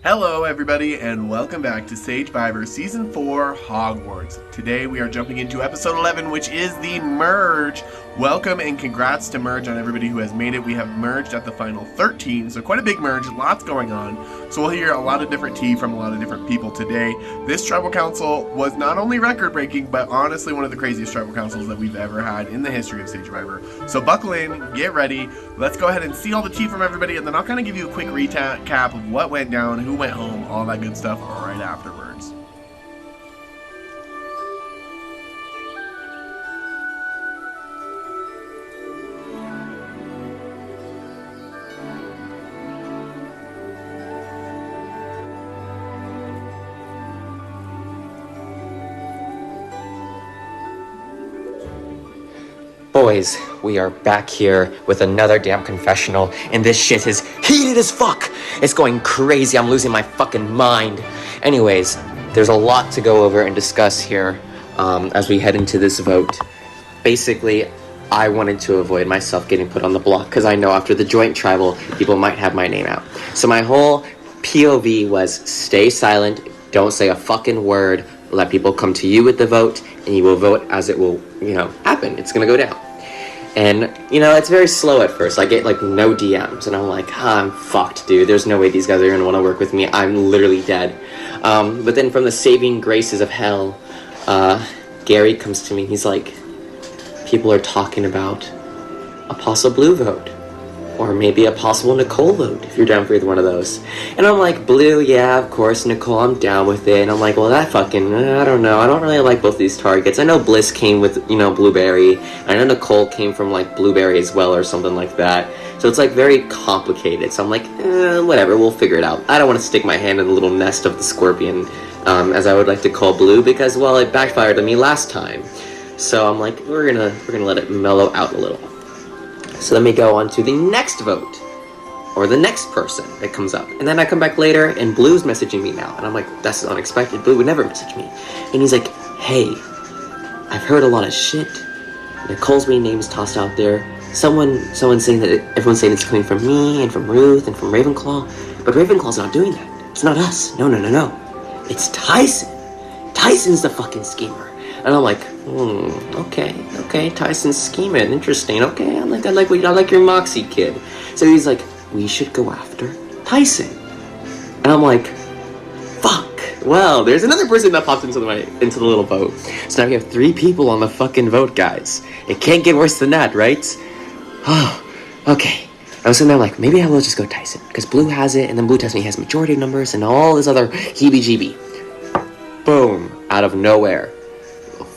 Hello everybody and welcome back to Sagevivor Season 4 Hogwarts. Today we are jumping into episode 11, which is the merge. Welcome and congrats to merge on everybody who has made it. We have merged at the final 13, so quite a big merge, lots going on. So we'll hear a lot of different tea from a lot of different people today. This tribal council was not only record-breaking, but honestly one of the craziest tribal councils that we've ever had in the history of Sagevivor. So buckle in, get ready, let's go ahead and see all the tea from everybody, and then I'll kind of give you a quick recap of what went down, who went home, all that good stuff right afterwards. Boys, we are back here with another damn confessional, and this shit is heated as fuck! It's going crazy, I'm losing my fucking mind. Anyways, there's a lot to go over and discuss here as we head into this vote. Basically, I wanted to avoid myself getting put on the block, because I know after the joint tribal, people might have my name out. So my whole POV was stay silent, don't say a fucking word, let people come to you with the vote, and you will vote as it will, happen. It's gonna go down. And, it's very slow at first. I get, no DMs, and I'm like, I'm fucked, dude. There's no way these guys are gonna want to work with me. I'm literally dead. But then from the saving graces of hell, Gary comes to me. He's like, people are talking about a possible blue vote. Or maybe a possible Nicole vote, if you're down for either one of those. And I'm like, blue, yeah, of course, Nicole, I'm down with it. And I'm like, well, that fucking, I don't know. I don't really like both these targets. I know Bliss came with, Blueberry. I know Nicole came from, Blueberry as well or something like that. So it's, very complicated. So I'm like, whatever, we'll figure it out. I don't want to stick my hand in the little nest of the scorpion, as I would like to call blue, because, well, it backfired on me last time. So I'm like, we're gonna let it mellow out a little. So then we go on to the next vote, or the next person that comes up. And then I come back later, and Blue's messaging me now. And I'm like, that's unexpected. Blue would never message me. And he's like, hey, I've heard a lot of shit. Nicole's many names tossed out there. Someone's saying that everyone's saying it's coming from me, and from Ruth, and from Ravenclaw. But Ravenclaw's not doing that. It's not us. No. It's Tyson. Tyson's the fucking schemer. And I'm like, okay, Tyson's scheming, interesting, okay, I like your moxie, kid. So he's like, we should go after Tyson. And I'm like, fuck. Well, there's another person that popped into the little vote. So now we have 3 people on the fucking vote, guys. It can't get worse than that, right? Oh, okay. I was sitting there like, maybe I will just go Tyson, because Blue has it, and then Blue tells me he has majority of numbers, and all this other heebie-jeebie. Boom, out of nowhere.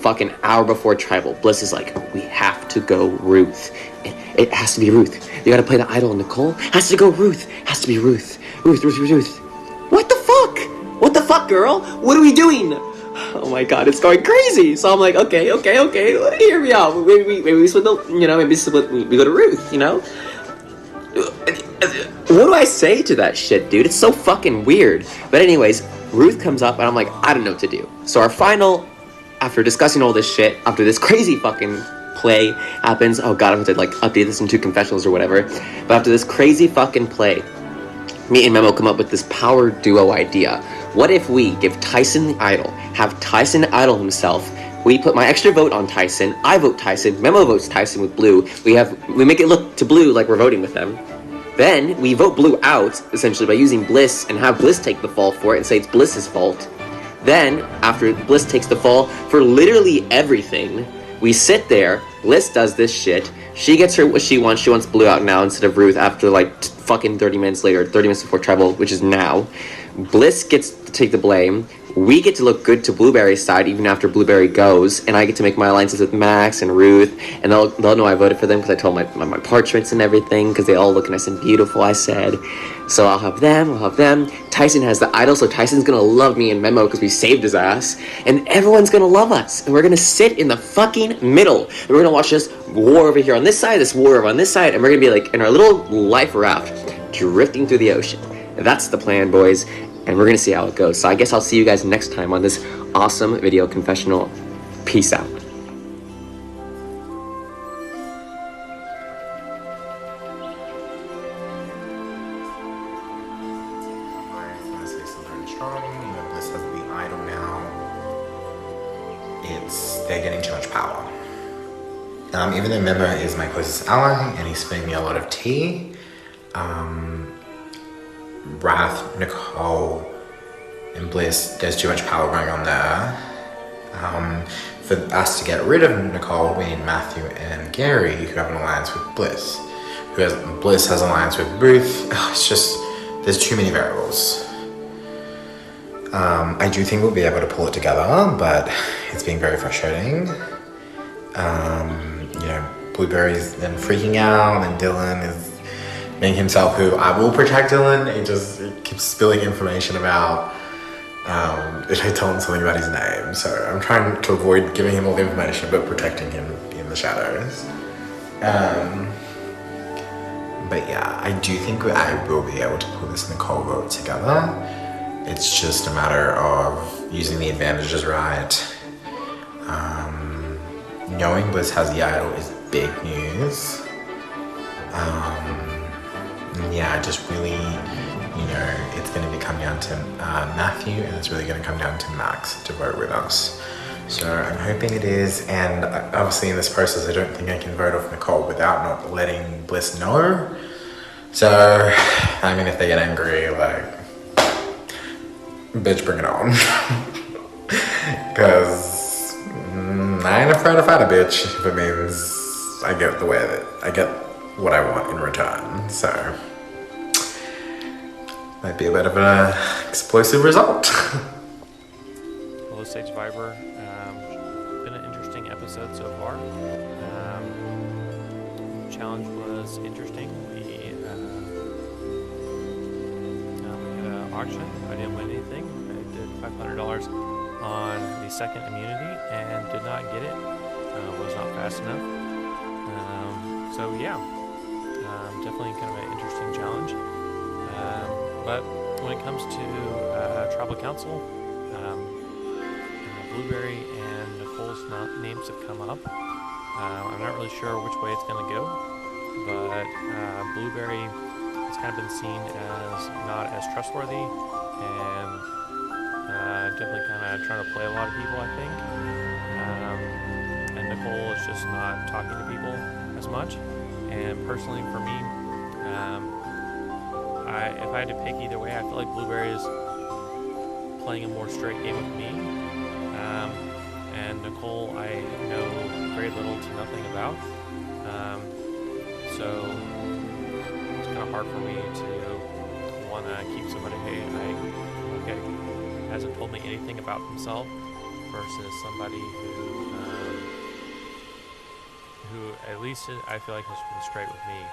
Fucking hour before tribal, Bliss is like, we have to go Ruth. It has to be Ruth. You gotta play the idol, Nicole. Has to go Ruth. Has to be Ruth. Ruth. What the fuck? What the fuck, girl? What are we doing? Oh my god, it's going crazy. So I'm like, okay, hear me out. Maybe we split we go to Ruth, What do I say to that shit, dude? It's so fucking weird. But anyways, Ruth comes up, and I'm like, I don't know what to do. So our final, after discussing all this shit, after this crazy fucking play happens, oh god, I'm gonna update this into confessionals or whatever, but after this crazy fucking play, me and Memo come up with this power duo idea. What if we give Tyson the idol, have Tyson idol himself, we put my extra vote on Tyson, I vote Tyson, Memo votes Tyson with Blue, we make it look to Blue like we're voting with them. Then we vote Blue out, essentially, by using Bliss, and have Bliss take the fall for it and say it's Bliss's fault. Then, after Bliss takes the fall for literally everything, we sit there, Bliss does this shit, she gets her what she wants Blue out now instead of Ruth after fucking 30 minutes later, 30 minutes before tribal, which is now. Bliss gets to take the blame, we get to look good to Blueberry's side even after Blueberry goes, and I get to make my alliances with Max and Ruth, and they'll know I voted for them because I told my parchments and everything, because they all look nice and beautiful, I said. So I'll have them. Tyson has the idol, so Tyson's gonna love me and Memo because we saved his ass, and everyone's gonna love us, and we're gonna sit in the fucking middle, and we're gonna watch this war over here on this side, this war over on this side, and we're gonna be in our little life raft, drifting through the ocean. That's the plan, boys. And we're gonna see how it goes. So I guess I'll see you guys next time on this awesome video confessional. Peace out. strong. You know, Bliss has the idol now. They're getting too much power. Even though Memo is my closest ally and he's spinning me a lot of tea, Wrath, Nicole, and Bliss, there's too much power going on there. For us to get rid of Nicole, we need Matthew and Gary, who have an alliance with Bliss. Bliss has an alliance with Ruth. It's just, there's too many variables. I do think we'll be able to pull it together, but it's been very frustrating. You know, Blueberry's then freaking out, and Dylan is being himself, who I will protect Dylan. It keeps spilling information about, if I tell him something about his name. So I'm trying to avoid giving him all the information, but protecting him in the shadows. But yeah, I do think I will be able to pull this Nicole vote together. It's just a matter of using the advantages right. Knowing Bliss has the idol is big news. Yeah, just really, you know, it's going to be coming down to Matthew, and it's really going to come down to Max to vote with us. So I'm hoping it is, and obviously in this process I don't think I can vote off Nicole without not letting Bliss know. So, I mean, if they get angry, like, bitch, bring it on. Because I ain't afraid to fight a bitch if it means I get I get what I want in return. So, might be a bit of an explosive result. Hello, Sagevivor. Been an interesting episode so far. Challenge was interesting. We had an auction. I didn't win anything. I did $500 on the second immunity and did not get it. Was not fast enough. So yeah, definitely kind of an interesting challenge. But when it comes to Tribal Council, Blueberry and Nicole's names have come up. I'm not really sure which way it's going to go, but Blueberry has kind of been seen as not as trustworthy and definitely kind of trying to play a lot of people, I think. And Nicole is just not talking to people as much. And personally, for me, if I had to pick either way, I feel like Blueberry is playing a more straight game with me. And Nicole, I know very little to nothing about. So it's kind of hard for me to want to keep somebody, hey, hasn't told me anything about himself, versus somebody who at least I feel like has been straight with me,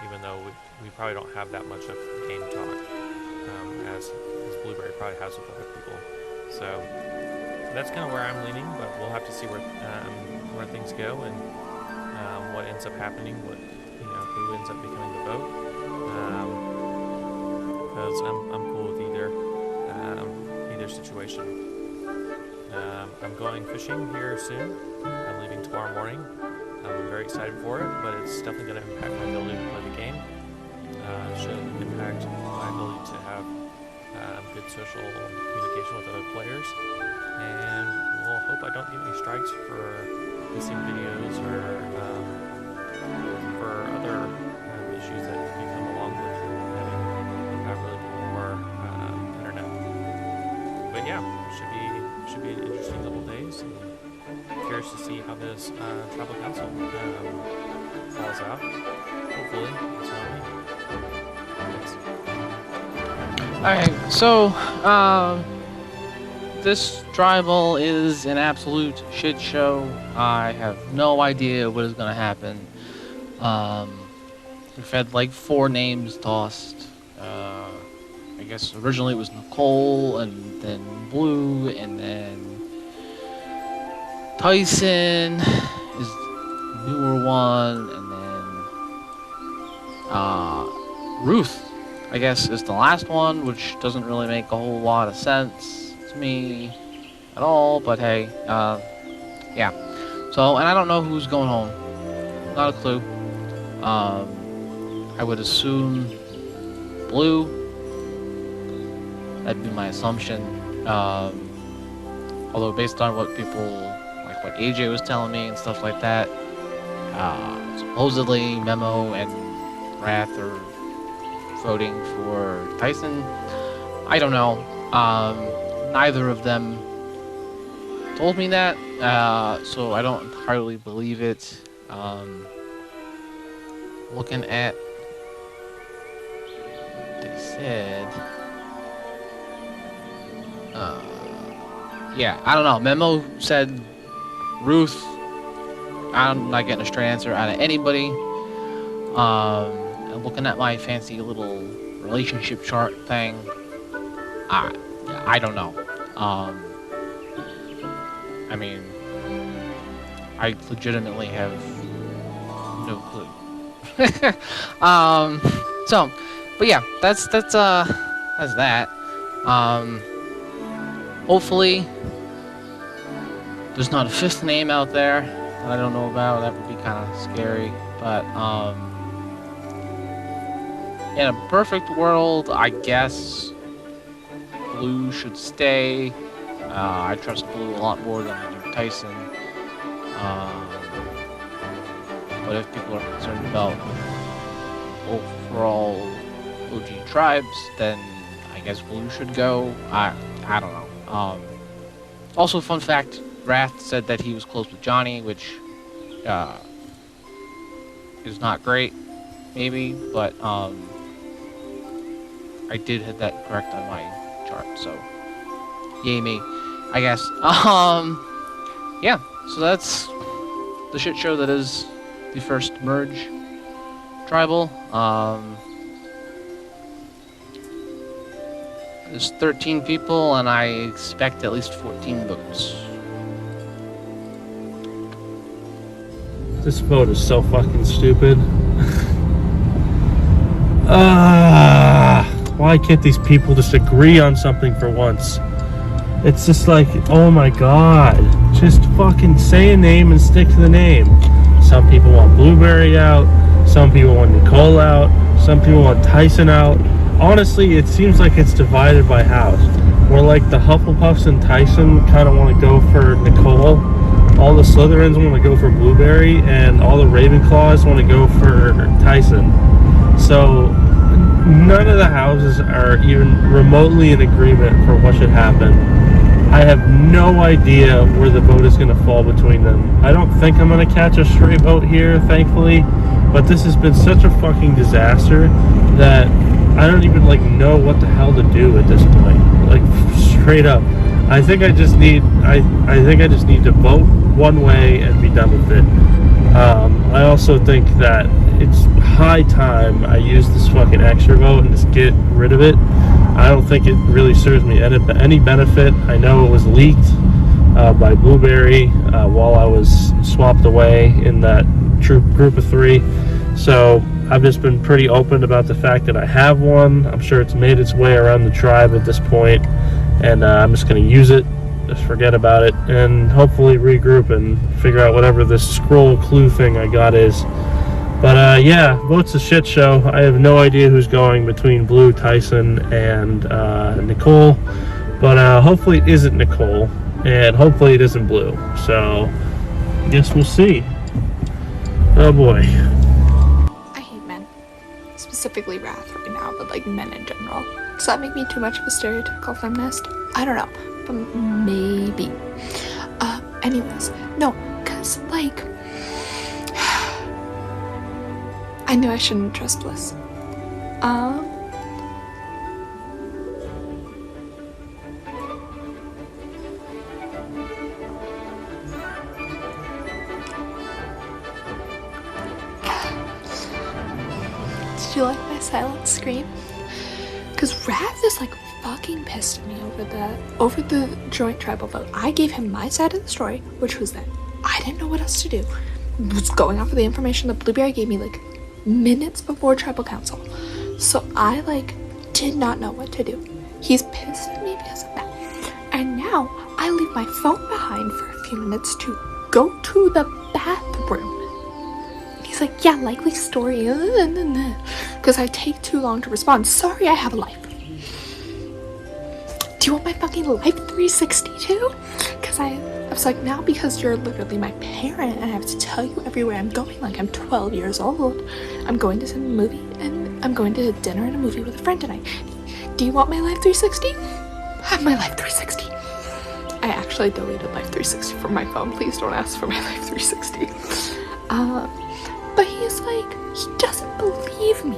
even though we probably don't have that much of game talk as Blueberry probably has with other people. So that's kind of where I'm leaning, but we'll have to see where things go and what ends up happening, who ends up becoming the vote. Because I'm cool with either situation. I'm going fishing here soon. I'm leaving tomorrow morning. I'm very excited for it, but it's definitely going to impact my ability to play the game. It should impact my ability to have good social communication with other players. And we'll hope I don't get any strikes for missing videos or for other issues that can come along with having really more internet. But yeah, should be an interesting couple days. And curious to see how this tribal council falls out. Hopefully, it's not me. Thanks. Alright, so this tribal is an absolute shit show. I have no idea what is going to happen. We've had like 4 names tossed. I guess originally it was Nicole, and then Blue, and then Tyson is the newer one, and then Ruth, I guess, is the last one, which doesn't really make a whole lot of sense to me at all, but hey, yeah. So, and I don't know who's going home. Not a clue. I would assume Blue. That'd be my assumption. Although based on what people, like what AJ was telling me and stuff like that, supposedly Memo and Wrath are voting for Tyson. I don't know. Neither of them told me that, so I don't entirely believe it. Looking at what they said, yeah, I don't know. Memo said Ruth. I'm not getting a straight answer out of anybody. And looking at my fancy little relationship chart thing, I don't know. I mean, I legitimately have no clue. So, but yeah, that's that. Hopefully, there's not a fifth name out there that I don't know about. That would be kind of scary. But in a perfect world, I guess Blue should stay. I trust Blue a lot more than I do Tyson. But if people are concerned about overall OG tribes, then I guess Blue should go. I don't know. Also, fun fact, Wrath said that he was close with Johnny, which is not great, maybe, but I did have that correct on my chart, so yay me, I guess. Yeah, so that's the shit show that is the first merge tribal. There's 13 people, and I expect at least 14 votes. This vote is so fucking stupid. Why can't these people just agree on something for once? It's just like, oh my god. Just fucking say a name and stick to the name. Some people want Blueberry out. Some people want Nicole out. Some people want Tyson out. Honestly, it seems like it's divided by house. Where like the Hufflepuffs and Tyson kind of want to go for Nicole. All the Slytherins want to go for Blueberry, and all the Ravenclaws want to go for Tyson. So none of the houses are even remotely in agreement for what should happen. I have no idea where the vote is going to fall between them. I don't think I'm going to catch a stray vote here, thankfully, but this has been such a fucking disaster that I don't even like know what the hell to do at this point. Like straight up, I think I just need to vote one way and be done with it. I also think that it's high time I use this fucking extra vote and just get rid of it. I don't think it really serves me any benefit. I know it was leaked by Blueberry while I was swapped away in that group of 3. So I've just been pretty open about the fact that I have one. I'm sure it's made its way around the tribe at this point, and I'm just going to use it, just forget about it, and hopefully regroup and figure out whatever this scroll clue thing I got is. But yeah, vote's a shit show. I have no idea who's going between Blue, Tyson, and Nicole, but hopefully it isn't Nicole, and hopefully it isn't Blue. So I guess we'll see. Oh boy. Specifically Wrath right now, but like men in general. Does that make me too much of a stereotypical feminist? I don't know, but maybe. Anyways, no, cause like, I knew I shouldn't trust Bliss. Did you like my silent scream? Because Wrath is like fucking pissed at me over the joint tribal vote. I gave him my side of the story, which was that I didn't know what else to do. Was going off of the information that Blueberry gave me like minutes before tribal council. So I like did not know what to do. He's pissed at me because of that. And now I leave my phone behind for a few minutes to go to the bathroom. He's like, yeah, likely story, because I take too long to respond. Sorry, I have a life. you want my fucking life 360 too? Because I was like, now because you're literally my parent and I have to tell you everywhere I'm going, like I'm 12 years old, I'm going to some movie and I'm going to dinner and a movie with a friend tonight. Do you want my life 360? Have my life 360. I actually deleted life 360 from my phone. Please don't ask for my life 360. But he's like, he doesn't believe me.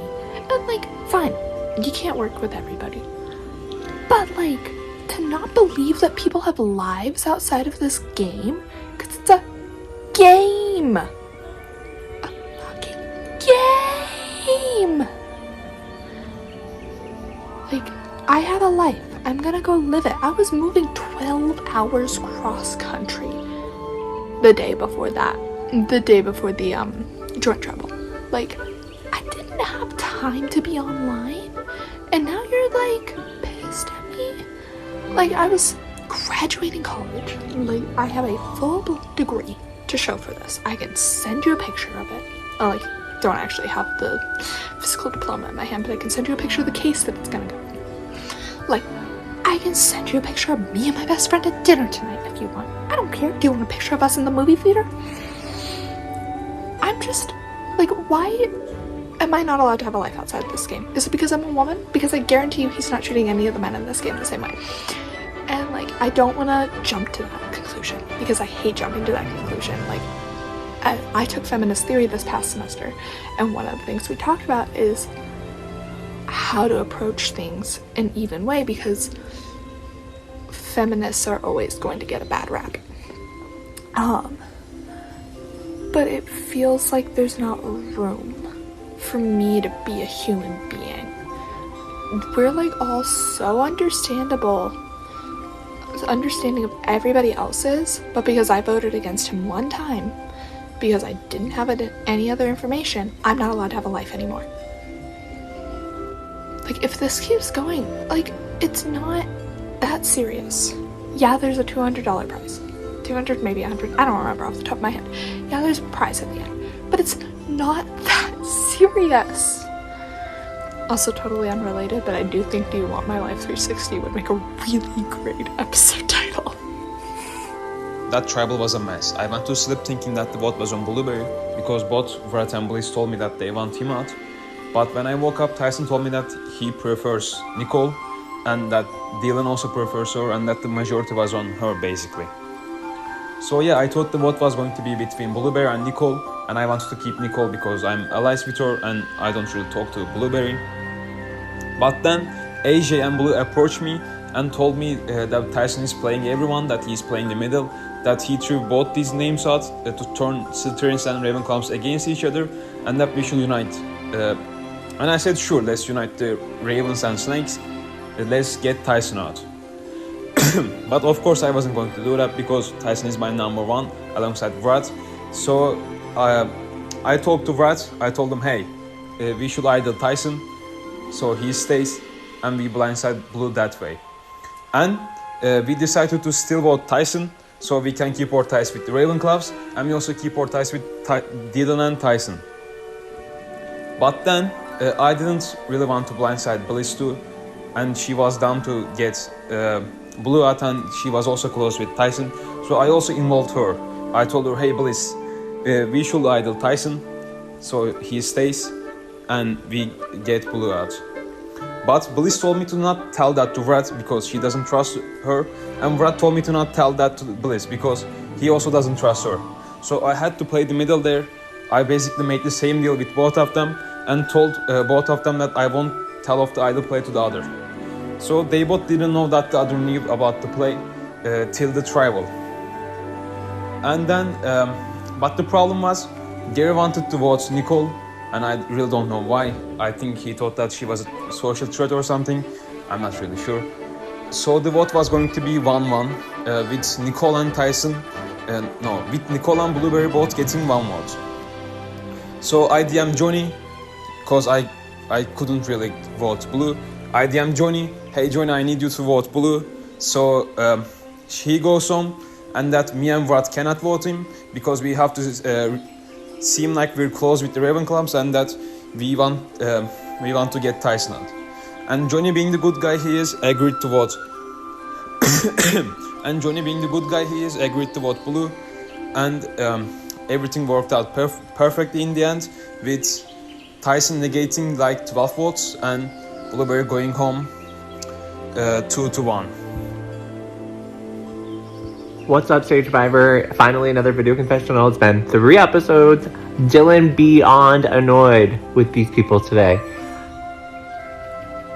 And like, fine, you can't work with everybody. But like, to not believe that people have lives outside of this game, because it's a game. A fucking game. Like, I have a life. I'm gonna go live it. I was moving 12 hours cross country the day before that. The day before the joint travel. Like, I didn't have time to be online. And now you're like pissed at me? Like, I was graduating college. Like, I have a full degree to show for this. I can send you a picture of it. I like don't actually have the physical diploma in my hand, but I can send you a picture of the case that it's gonna go. Like, I can send you a picture of me and my best friend at dinner tonight if you want. I don't care. Do you want a picture of us in the movie theater? I'm just, like, why am I not allowed to have a life outside this game? Is it because I'm a woman? Because I guarantee you he's not treating any of the men in this game the same way. And, like, I don't want to jump to that conclusion because I hate jumping to that conclusion. Like, I took feminist theory this past semester, and one of the things we talked about is how to approach things an even way, because feminists are always going to get a bad rap. But it feels like there's not room for me to be a human being. We're like all so understanding of everybody else's, but because I voted against him one time, because I didn't have any other information, I'm not allowed to have a life anymore. Like, if this keeps going, like, it's not that serious. Yeah, there's a $200 prize. 200, maybe 100, I don't remember off the top of my head. Yeah, there's a prize at the end, but it's not that serious. Also totally unrelated, but I do think Do You Want My Life 360 would make a really great episode title. That tribal was a mess. I went to sleep thinking that the vote was on Blueberry because both Vrat and Bliss told me that they want him out. But when I woke up, Tyson told me that he prefers Nicole and that Dylan also prefers her and that the majority was on her basically. So yeah, I thought the vote was going to be between Blueberry and Nicole, and I wanted to keep Nicole because I'm allies with her and I don't really talk to Blueberry. But then AJ and Blue approached me and told me that Tyson is playing everyone, that he's playing the middle, that he threw both these names out to turn Slytherins and Ravenclaws against each other, and that we should unite. And I said, sure, let's unite the Ravens and Snakes, let's get Tyson out. But of course I wasn't going to do that because Tyson is my number one alongside Vrat. So I talked to Vrat, I told him, hey, we should idle Tyson so he stays and we blindside Blue that way. And we decided to still vote Tyson so we can keep our ties with the Ravenclaws and we also keep our ties with Dylan and Tyson. But then I didn't really want to blindside Bliss too, and she was down to get Blue out and she was also close with Tyson, so I also involved her. I told her, hey Bliss, we should idle Tyson so he stays and we get Blue out. But Bliss told me to not tell that to Vrat because she doesn't trust her, and Vrat told me to not tell that to Bliss because he also doesn't trust her. So I had to play the middle there. I basically made the same deal with both of them and told both of them that I won't tell of the idle play to the other. So they both didn't know that the other knew about the play till the tribal. And then, but the problem was, Gary wanted to vote Nicole, and I really don't know why. I think he thought that she was a social threat or something. I'm not really sure. So the vote was going to be 1-1 with Nicole and Tyson. No, with Nicole and Blueberry both getting one vote. So I DM'd Johnny, because I couldn't really vote Blue. I DM'd Johnny, hey Johnny, I need you to vote Blue. So he goes home, and that me and Vrat cannot vote him because we have to seem like we're close with the Ravenclaws and that we want to get Tyson out. And Johnny, being the good guy he is, agreed to vote And Johnny, being the good guy he is, agreed to vote blue, and everything worked out perfectly in the end, with Tyson negating like 12 votes and Blueberry going home 2-1. What's up, Sagevivor? Finally, another video confessional. It's been 3 episodes. Dylan beyond annoyed with these people today.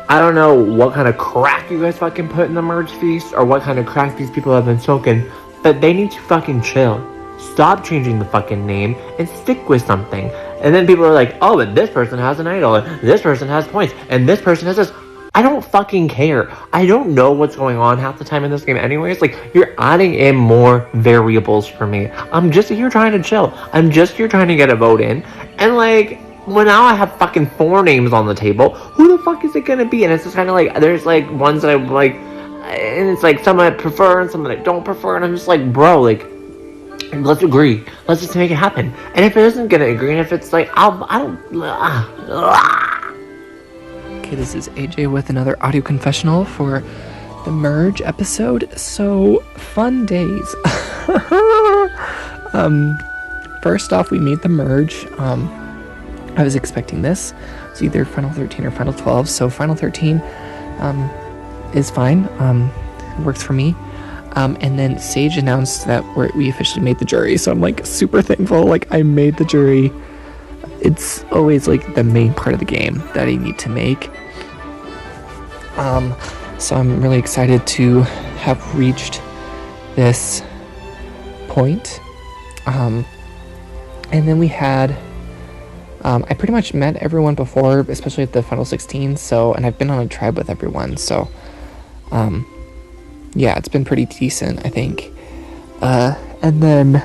I don't know what kind of crack you guys fucking put in the merge feast or what kind of crack these people have been smoking, but they need to fucking chill. Stop changing the fucking name and stick with something. And then people are like, oh, but this person has an idol, and this person has points, and this person has this. I don't fucking care. I don't know what's going on half the time in this game anyways. Like, you're adding in more variables for me. I'm just here trying to chill. I'm just here trying to get a vote in. And like, well, now I have fucking 4 names on the table. Who the fuck is it gonna be? And it's just kind of like, there's like ones that I like, and it's like some I prefer and some that I don't prefer. And I'm just like, bro, like, let's agree. Let's just make it happen. And if it isn't gonna agree, and if it's like, Okay, this is AJ with another audio confessional for the merge episode. So, fun days. First off, we made the merge. I was expecting this. It's either Final 13 or Final 12. So Final 13 is fine. Works for me. And then Sage announced that we officially made the jury. So I'm like super thankful. Like, I made the jury. It's always like the main part of the game that I need to make. So I'm really excited to have reached this point. And then we had, I pretty much met everyone before, especially at the Final 16. So, and I've been on a tribe with everyone. So, yeah, it's been pretty decent, I think. And then,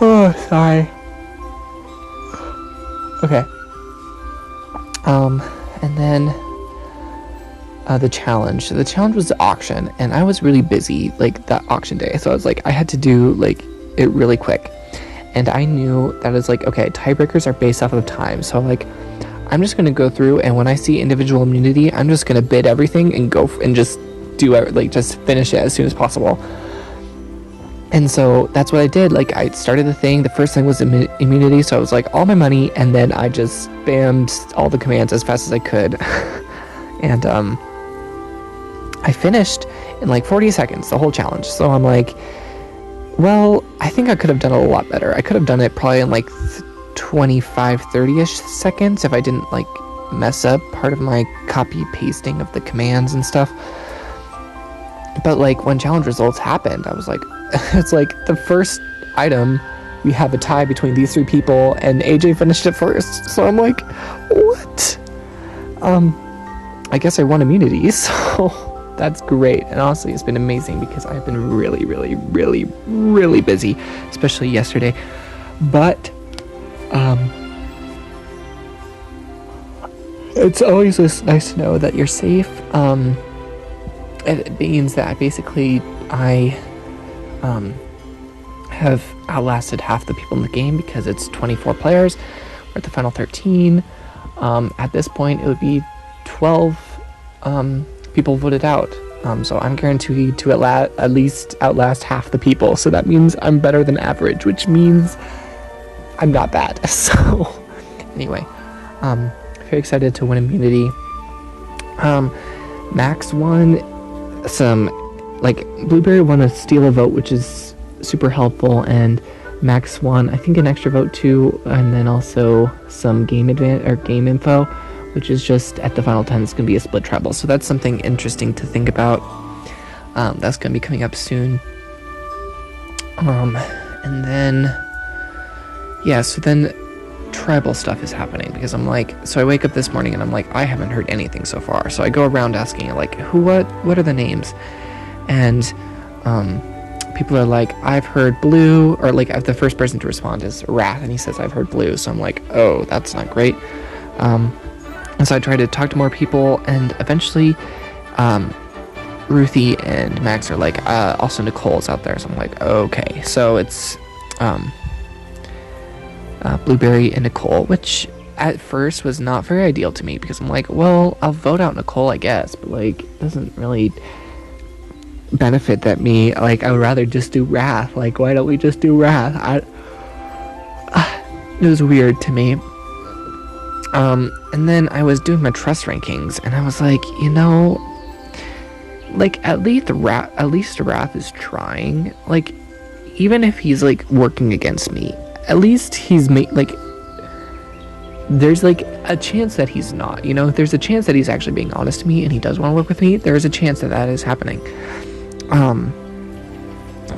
oh, sorry. Okay. And then the challenge. So the challenge was the auction, and I was really busy like that auction day. So I was like, I had to do like it really quick, and I knew that it's like, okay, tiebreakers are based off of time. So like, I'm just gonna go through, and when I see individual immunity, I'm just gonna bid everything and go and just do it, like just finish it as soon as possible. And so that's what I did. Like, I started the thing. The first thing was immunity, so I was like, all my money, and then I just spammed all the commands as fast as I could. And I finished in like 40 seconds, the whole challenge. So I'm like, well, I think I could have done it a lot better. I could have done it probably in like 25, 30-ish seconds if I didn't like mess up part of my copy pasting of the commands and stuff. But like, when challenge results happened, I was like, it's like the first item, we have a tie between these 3 people, and AJ finished it first. So I'm like, what? I guess I won immunity, so that's great. And honestly, it's been amazing because I've been really, really, really, really busy, especially yesterday. But it's always just nice to know that you're safe. It means that basically I have outlasted half the people in the game because it's 24 players. We're at the Final 13. At this point, it would be 12 people voted out. So I'm guaranteed to at least outlast half the people. So that means I'm better than average, which means I'm not bad. So anyway, very excited to win immunity. Max won some, like, Blueberry won a steal a vote, which is super helpful, and Max won, I think, an extra vote too, and then also some game info, which is just at the Final 10, it's going to be a split treble. So that's something interesting to think about. That's going to be coming up soon. And then, yeah, so then tribal stuff is happening because I'm like, so I wake up this morning and I'm like, I haven't heard anything so far. So I go around asking like, what are the names? And people are like, I've heard blue, or like the first person to respond is Wrath, and he says, I've heard blue. So I'm like, oh, that's not great. And so I try to talk to more people, and eventually Ruthie and Max are like, also Nicole's out there. So I'm like, okay. So it's Blueberry and Nicole, which at first was not very ideal to me because I'm like, well, I'll vote out Nicole, I guess, but like, it doesn't really benefit that me. Like, I would rather just do Wrath. Like, why don't we just do Wrath? It was weird to me. And then I was doing my trust rankings, and I was like, like, at least Wrath is trying. Like, even if he's, like, working against me, at least he's there's, like, a chance that he's not, there's a chance that he's actually being honest to me and he does want to work with me. There's a chance that that is happening.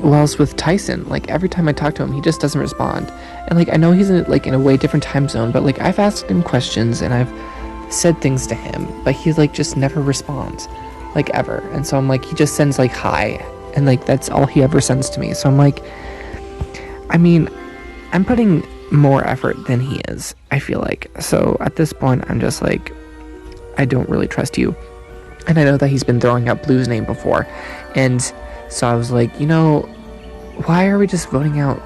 Whilst with Tyson, like, every time I talk to him, he just doesn't respond. And, like, I know he's in a way different time zone, but, like, I've asked him questions and I've said things to him, but he, like, just never responds, like, ever. And so I'm like, he just sends, like, hi, and, like, that's all he ever sends to me. So I'm like, I mean, I'm putting more effort than he is, I feel like. So at this point, I'm just like, I don't really trust you. And I know that he's been throwing out Blue's name before, and so I was like, why are we just voting out,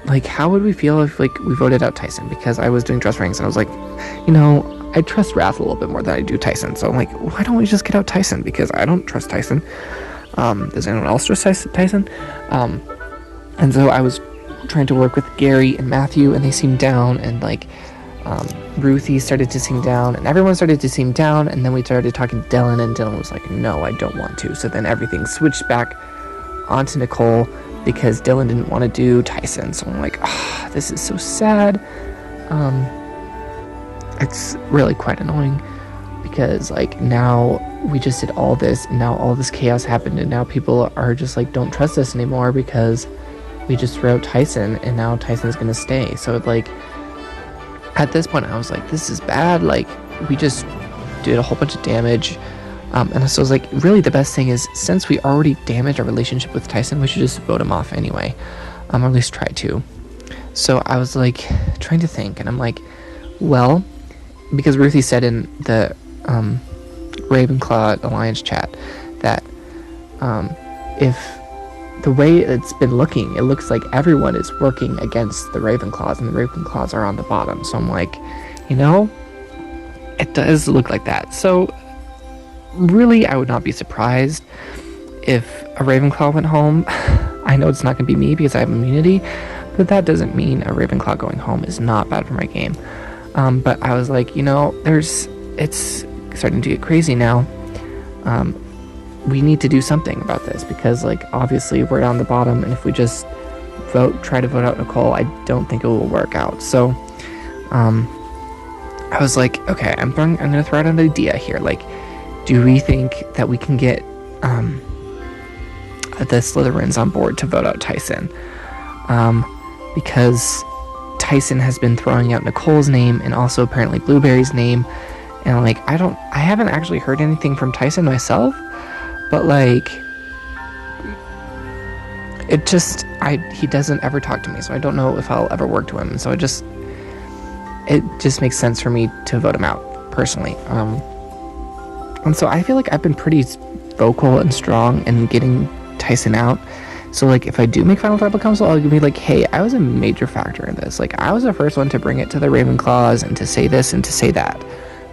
like, how would we feel if, like, we voted out Tyson? Because I was doing trust ranks, and I was like, I trust Wrath a little bit more than I do Tyson. So I'm like, why don't we just get out Tyson? Because I don't trust Tyson. Does anyone else trust Tyson? And so I was trying to work with Gary and Matthew, and they seemed down, and, like, Ruthie started to seem down, and everyone started to seem down, and then we started talking to Dylan, and Dylan was like, no, I don't want to. So then everything switched back onto Nicole because Dylan didn't want to do Tyson. So I'm like, this is so sad. It's really quite annoying because, like, now we just did all this, and now all this chaos happened, and now people are just like, don't trust us anymore because we just threw out Tyson, and now Tyson's gonna stay. So, like, at this point I was like, this is bad. Like, we just did a whole bunch of damage, and so I was like, really the best thing is, since we already damaged our relationship with Tyson, we should just vote him off anyway, or at least try to. So I was like trying to think, and I'm like, well, because Ruthie said in the Ravenclaw Alliance chat that if the way it's been looking, it looks like everyone is working against the Ravenclaws, and the Ravenclaws are on the bottom. So I'm like, it does look like that. So really, I would not be surprised if a Ravenclaw went home. I know it's not going to be me because I have immunity, but that doesn't mean a Ravenclaw going home is not bad for my game. But I was like, it's starting to get crazy now. We need to do something about this because, like, obviously we're down the bottom, and if we just try to vote out Nicole, I don't think it will work out. So I was like, okay, I'm gonna throw out an idea here. Like, do we think that we can get the Slytherins on board to vote out Tyson? Because Tyson has been throwing out Nicole's name and also apparently Blueberry's name, and, like, I haven't actually heard anything from Tyson myself, but, like, he doesn't ever talk to me, so I don't know if I'll ever work to him, and so it just makes sense for me to vote him out personally. And so I feel like I've been pretty vocal and strong in getting Tyson out. So, like, if I do make Final Tribal Council, I'll be like, hey, I was a major factor in this. Like, I was the first one to bring it to the Ravenclaws and to say this and to say that.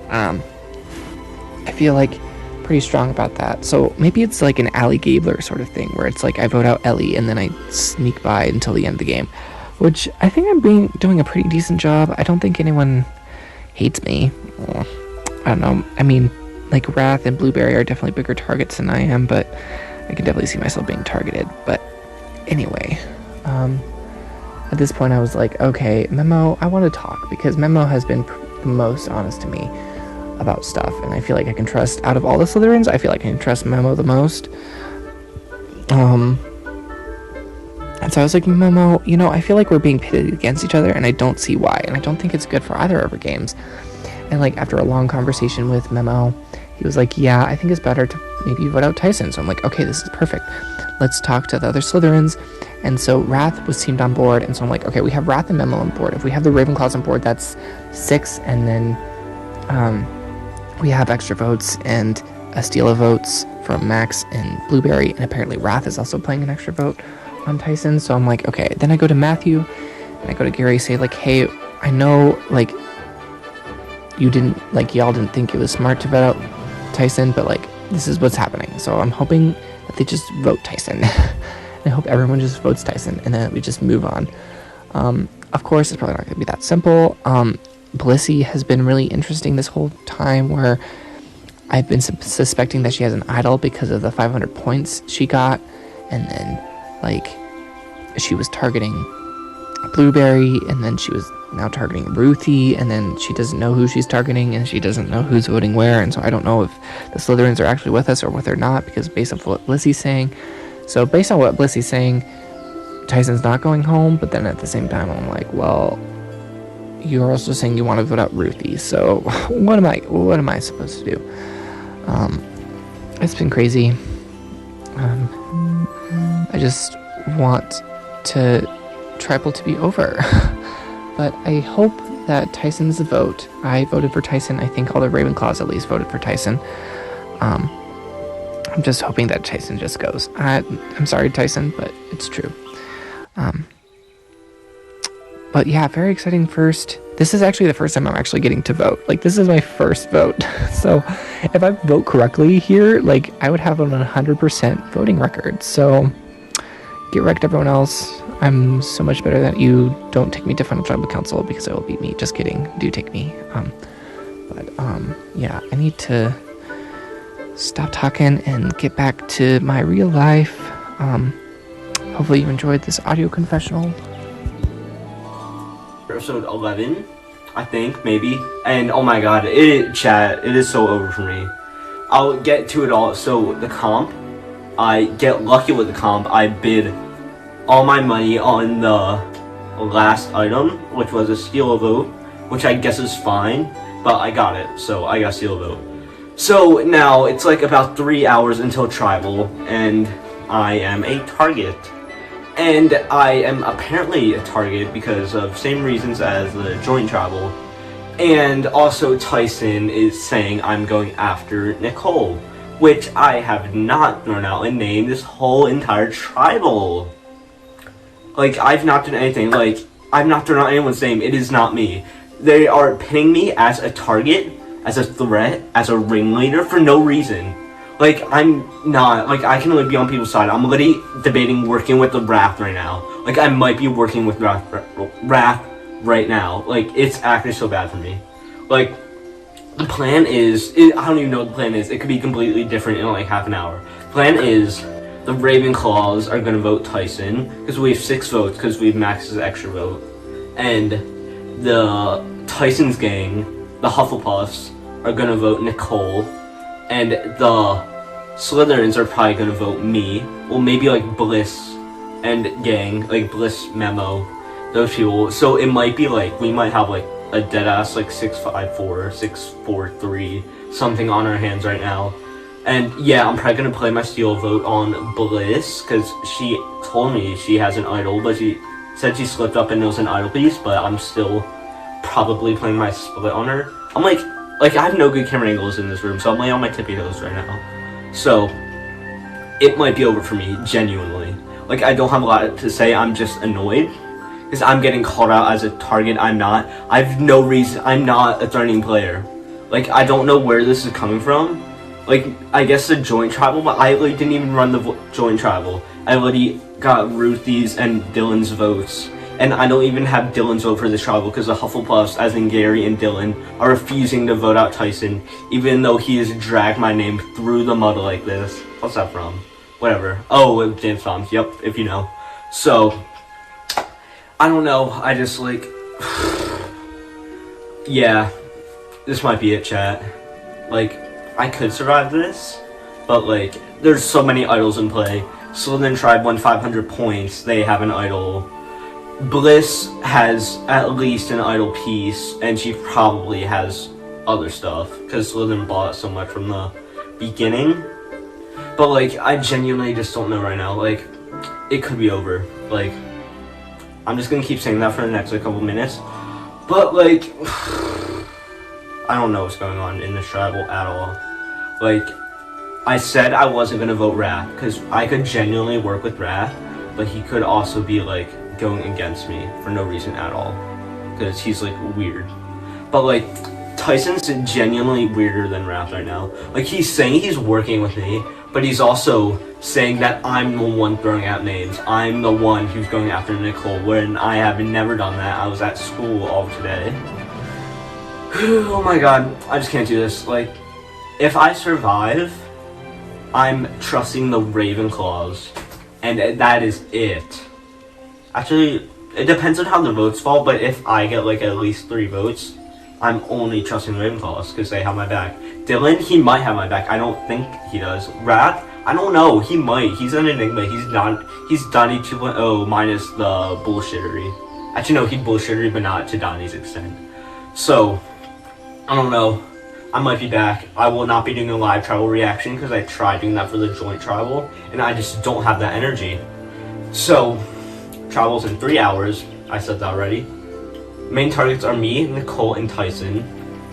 I feel like pretty strong about that. So maybe it's like an Allie Gabler sort of thing, where it's like I vote out Ellie and then I sneak by until the end of the game, which I think I'm doing a pretty decent job. I don't think anyone hates me. I don't know. I mean, like, Wrath and Blueberry are definitely bigger targets than I am, but I can definitely see myself being targeted. But anyway, at this point I was like, okay, Memo, I want to talk, because Memo has been the most honest to me about stuff, and I feel like I can trust, out of all the Slytherins, I feel like I can trust Memo the most. And so I was like, Memo, I feel like we're being pitted against each other, and I don't see why, and I don't think it's good for either of our games. And, like, after a long conversation with Memo, he was like, yeah, I think it's better to maybe vote out Tyson. So I'm like, okay, this is perfect. Let's talk to the other Slytherins. And so Wrath was teamed on board, and so I'm like, okay, we have Wrath and Memo on board. If we have the Ravenclaws on board, that's 6, and then we have extra votes and a steal of votes from Max and Blueberry, and apparently Wrath is also playing an extra vote on Tyson. So I'm like, okay. Then I go to Matthew, and I go to Gary, say, like, hey, I know, like, y'all didn't think it was smart to vote out Tyson, but, like, this is what's happening. So I'm hoping that they just vote Tyson. I hope everyone just votes Tyson, and then we just move on. Of course, it's probably not going to be that simple. Blissey has been really interesting this whole time, where I've been suspecting that she has an idol because of the 500 points she got, and then, like, she was targeting Blueberry, and then she was now targeting Ruthie, and then she doesn't know who she's targeting, and she doesn't know who's voting where, and so I don't know if the Slytherins are actually with us or what they're not, because based on what Blissey's saying. So based on what Blissey's saying, Tyson's not going home, but then at the same time, I'm like, well, you're also saying you want to vote out Ruthie, so what am I supposed to do? It's been crazy. I just want tribal to be over. But I hope that Tyson's the vote. I voted for Tyson. I think all the Ravenclaws at least voted for Tyson. I'm just hoping that Tyson just goes. I'm sorry, Tyson, but it's true. But yeah, very exciting first. This is actually the first time I'm actually getting to vote. Like, this is my first vote. So if I vote correctly here, like, I would have a 100% voting record. So get wrecked, everyone else. I'm so much better that you don't take me to Final Tribal Council, because I will beat me. Just kidding. Do take me. Yeah, I need to stop talking and get back to my real life. Hopefully you enjoyed this audio confessional. Episode 11, I think, maybe. And oh my god, chat, it is so over for me. I'll get to it all. So the comp, I get lucky with the comp. I bid all my money on the last item, which was a steal a vote, which I guess is fine, but I got it, so I got steal a vote. So now it's like about 3 hours until tribal, and I am a target. And I am apparently a target because of same reasons as the joint tribal. And also Tyson is saying I'm going after Nicole, which I have not thrown out a name this whole entire tribal. Like, I've not done anything. Like, I've not thrown out anyone's name. It is not me. They are pinning me as a target, as a threat, as a ringleader for no reason. Like, I'm not, like, I can only be on people's side. I'm literally debating working with the Wrath right now. Like, I might be working with Wrath right now. Like, it's actually so bad for me. Like, the plan is, I don't even know what the plan is. It could be completely different in, like, half an hour. The plan is, the Ravenclaws are gonna vote Tyson, because we have 6 votes, because we have Max's extra vote. And the Tyson's gang, the Hufflepuffs, are gonna vote Nicole. And the Slytherins are probably gonna vote me. Well, maybe like Bliss and gang, like Bliss Memo, those people. So it might be like, we might have like a deadass like 654, 643, something on our hands right now. And yeah, I'm probably gonna play my steal vote on Bliss, because she told me she has an idol, but she said she slipped up and it was an idol piece, but I'm still probably playing my split on her. I'm like, I have no good camera angles in this room, so I'm laying on my tippy toes right now. So, it might be over for me, genuinely. Like, I don't have a lot to say, I'm just annoyed. Because I'm getting called out as a target, I'm not. I have no reason, I'm not a threatening player. Like, I don't know where this is coming from. Like, I guess the joint tribal, but I literally didn't even run the joint tribal. I literally got Ruthie's and Dylan's votes. And I don't even have Dylan's vote for this tribal because the Hufflepuffs, as in Gary and Dylan, are refusing to vote out Tyson, even though he has dragged my name through the mud like this. What's that from? Whatever. Oh, James Toms. Yep, if you know. So, I don't know. I just, like... yeah. This might be it, chat. Like, I could survive this, but, like, there's so many idols in play. Slytherin tribe won 500 points. They have an idol. Bliss has at least an idol piece, and she probably has other stuff, because Slytherin bought so much from the beginning. But, like, I genuinely just don't know right now. Like, it could be over. Like, I'm just gonna keep saying that for the next, like, couple minutes. But, like, I don't know what's going on in this tribal at all. Like, I said I wasn't gonna vote Wrath, because I could genuinely work with Wrath, but he could also be, like, going against me for no reason at all, because he's like weird. But like, Tyson's genuinely weirder than Wrath right now. Like, he's saying he's working with me, but he's also saying that I'm the one throwing out names. I'm the one who's going after Nicole, when I have never done that. I was at school all today. Oh my god, I just can't do this. Like, if I survive, I'm trusting the Ravenclaws, and that is it. Actually, it depends on how the votes fall, but if I get like at least 3 votes, I'm only trusting the Ravenclaws because they have my back. Dylan, he might have my back. I don't think he does. Wrath, I don't know. He might. He's an enigma. He's Donnie 2.0 minus the bullshittery. Actually, no, he bullshittery, but not to Donnie's extent. So, I don't know. I might be back. I will not be doing a live tribal reaction because I tried doing that for the joint tribal, and I just don't have that energy. So, tribal's in 3 hours. I said that already. Main targets are me, Nicole, and Tyson.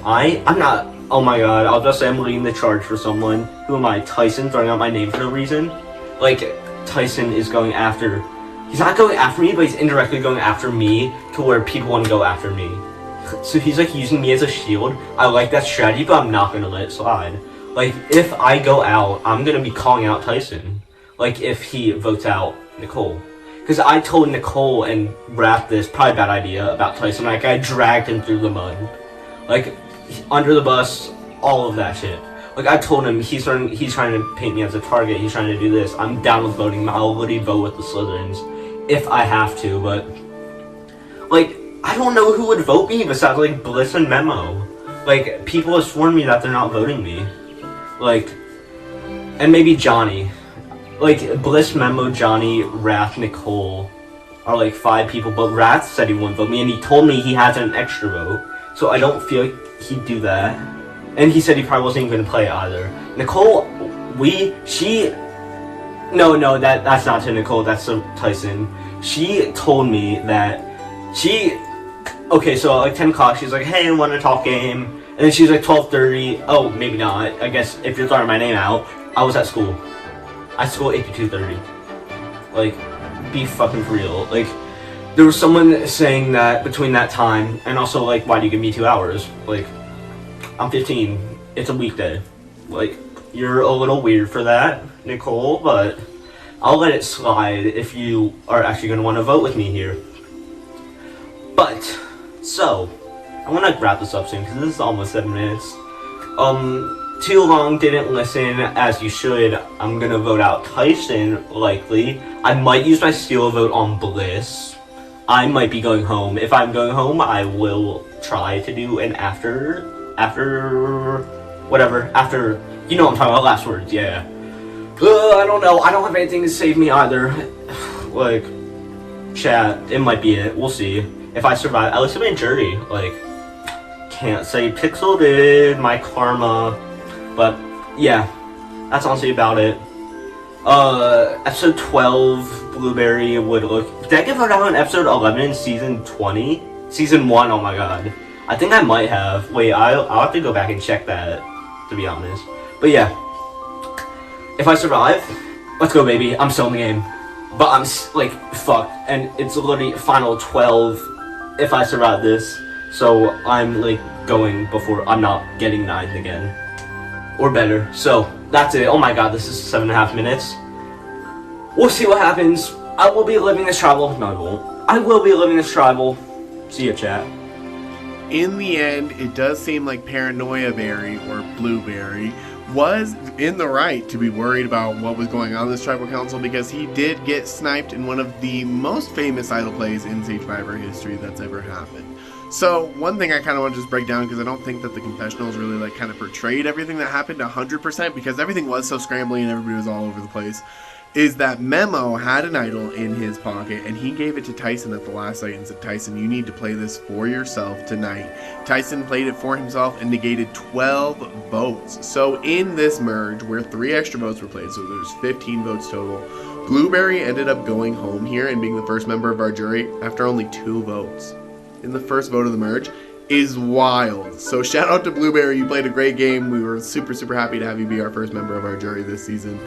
I'm not. Oh my god, I'll just say I'm leading the charge for someone. Who am I? Tyson, throwing out my name for no reason? Like, Tyson is going after... He's not going after me, but he's indirectly going after me to where people want to go after me. So he's like using me as a shield. I like that strategy, but I'm not going to let it slide. Like, if I go out, I'm going to be calling out Tyson. Like, if he votes out Nicole. Because I told Nicole and Raph this, probably a bad idea, about Tyson. Like, I dragged him through the mud. Like, under the bus, all of that shit. Like, I told him he's trying to paint me as a target, he's trying to do this. I'm down with voting. I'll literally vote with the Slytherins if I have to, but... Like, I don't know who would vote me besides, like, Bliss and Memo. Like, people have sworn me that they're not voting me. Like, and maybe Johnny. Like, Bliss, Memo, Johnny, Wrath, Nicole are like 5 people, but Wrath said he wouldn't vote me, and he told me he has an extra vote, so I don't feel like he'd do that. And he said he probably wasn't even gonna play either. Nicole, No, that's not to Nicole, that's to Tyson. She told me that okay, so at like 10 o'clock, she's like, hey, I want to talk game. And then she's like 12:30, oh, maybe not. I guess if you're throwing my name out, I was at school. At school 8 to 2:30. Like, be fucking for real. Like, there was someone saying that between that time, and also like, why do you give me 2 hours? Like, I'm 15, it's a weekday. Like, you're a little weird for that, Nicole, but I'll let it slide if you are actually going to want to vote with me here. But, so, I want to wrap this up soon, because this is almost 7 minutes. Too long, didn't listen, as you should. I'm going to vote out Tyson, likely. I might use my steal vote on Bliss. I might be going home. If I'm going home, I will try to do an after, you know what I'm talking about, last words, yeah. I don't know, I don't have anything to save me either. Like, chat, it might be it, we'll see. If I survive, at least I'm in jury, like, can't say Pixel did, my karma, but, yeah, that's honestly about it. Episode 12, Blueberry would look, did I get voted out on episode 11 in season 20? Season 1, oh my god. I think I might have. Wait, I'll have to go back and check that, to be honest. But yeah, if I survive, let's go, baby. I'm still in the game. But I'm, like, fucked. And it's literally final 12 if I survive this. So I'm, like, going before I'm not getting 9th again. Or better. So, that's it. Oh my god, this is 7.5 minutes. We'll see what happens. I will be living this tribal. No, I won't. I will be living this tribal. See ya, chat. In the end, it does seem like Paranoia Berry, or Blueberry, was in the right to be worried about what was going on in this tribal council, because he did get sniped in one of the most famous idol plays in Sagevivor history that's ever happened. So one thing I kind of want to just break down, because I don't think that the confessionals really like kind of portrayed everything that happened 100%, because everything was so scrambly and everybody was all over the place, is that Memo had an idol in his pocket, and he gave it to Tyson at the last night and said, Tyson, you need to play this for yourself tonight. Tyson played it for himself and negated 12 votes. So in this merge, where 3 extra votes were played, so there's 15 votes total, Blueberry ended up going home here and being the first member of our jury after only 2 votes. In the first vote of the merge is wild. So shout out to Blueberry, you played a great game. We were super, super happy to have you be our first member of our jury this season.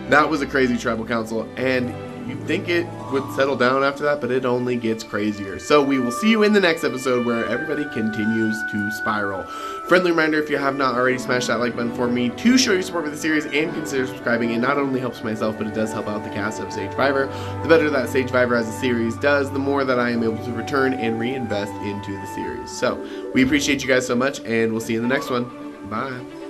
That was a crazy tribal council, and you'd think it would settle down after that, but it only gets crazier. So we will see you in the next episode where everybody continues to spiral. Friendly reminder, if you have not already, smash that like button for me to show your support for the series and consider subscribing. It not only helps myself, but it does help out the cast of Sagevivor. The better that Sagevivor as a series does, the more that I am able to return and reinvest into the series. So we appreciate you guys so much, and we'll see you in the next one. Bye.